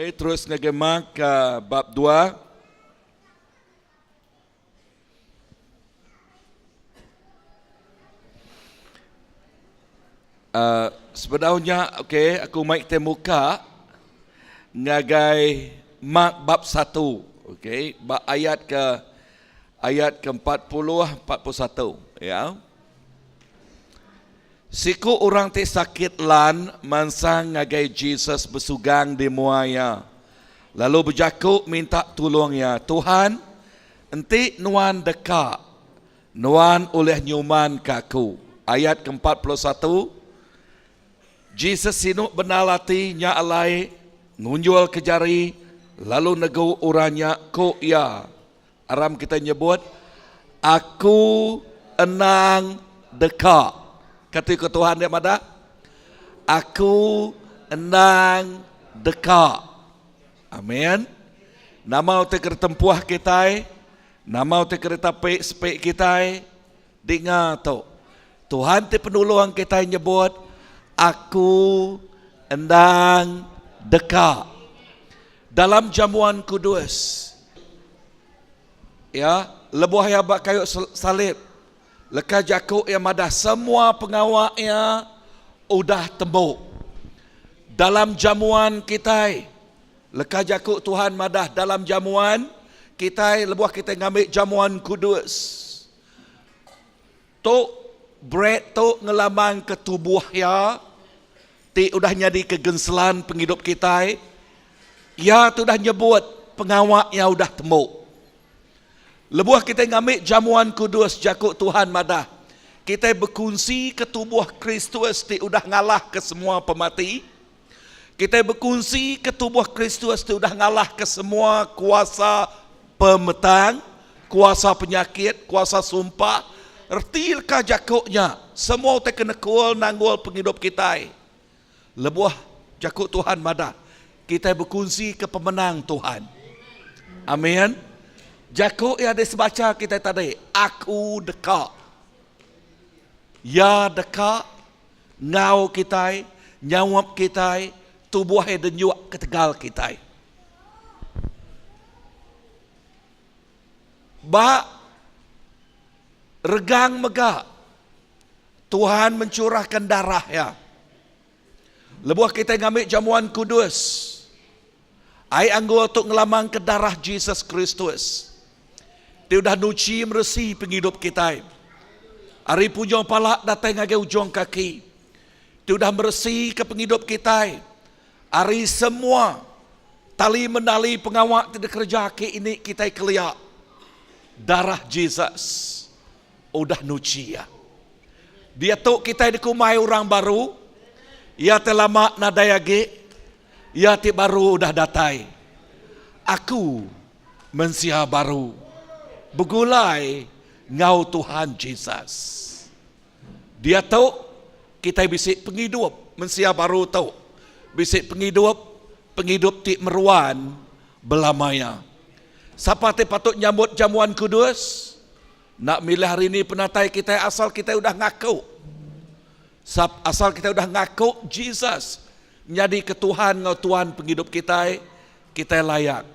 Okay, terus ngagemak bab 2. Sebenarnya aku maik temuka ngagai mak bab 1. Bab ayat ke 40 41 ya. Siku orang te sakit lan mansang ngagai Jesus bersugang di muaya. Lalu berjakuk minta tolongnya. Tuhan, enti nuan dekat. Nuan oleh nyuman kaku. Ayat ke-41. Jesus sinuk benalati nya alai ngunjul ke jari lalu nego uranya ko ya. Aram kita nyebut aku enang dekat. Kata Tuhan dia mana? Aku enang dekat. Amin. Nama te kertempuah kita, nama te kereta spek kita, dengar tu. Tuhan te penolong kita nyebut aku endang dekat. Dalam jamuan kudus, ya, lebuh ya bak kayu salib, leka jakuk yang madah semua pengawaknya udah tembuk. Dalam jamuan kita, leka jakuk Tuhan madah dalam jamuan kita, lebuh kita ngambil jamuan kudus. Tu bread tu ngelamang ke tubuh ya, ti udah jadi kegenselan penghidup kita. Ya tu dah nyebut pengawak yang udah tembuk. Lebuh kita ngambil jamuan kudus jakuk Tuhan madah. Kita berkongsi ke tubuh Kristus ti udah ngalah ke semua pemati. Kita berkongsi ke tubuh Kristus ti udah ngalah ke semua kuasa pemetang, kuasa penyakit, kuasa sumpah. Ertilkah jakuknya? Semua te kena kual nanggul penghidup kita. Lebuh jakuk Tuhan madah. Kita berkongsi ke pemenang Tuhan. Amin. Jakuk yang ada sebaca kita tadi. Aku dekat. Ya dekat. Ngau kita. Nyawap kita. Tubuh yang denyuk ketegal kita. Ba regang megak. Tuhan mencurahkan darah ya. Lebuh kita ngambil jamuan kudus. Ai anggul untuk ngelamang ke darah Jesus Kristus. Dia udah nuci meresi penghidup kita. Hari pujung palak datang ke ujung kaki. Dia udah meresi ke penghidup kita. Hari semua tali menali pengawak tidak kerja ke ini kita keliak. Darah Jesus udah nuci ya. Dia tu kita dikumai orang baru. Ya telah mak nadayage. Ya ti baru udah datai. Aku mensia baru. Begulai ngau Tuhan Jesus. Dia tahu kita bisik penghidup. Mensia baru tahu. Bisik penghidup ti meruan belamanya. Siapa te patut nyambut jamuan kudus? Nak milih hari ini penatai kita asal kita udah ngaku. Asal kita udah ngaku Jesus. Menjadi ketuhan ngau Tuhan penghidup kita layak.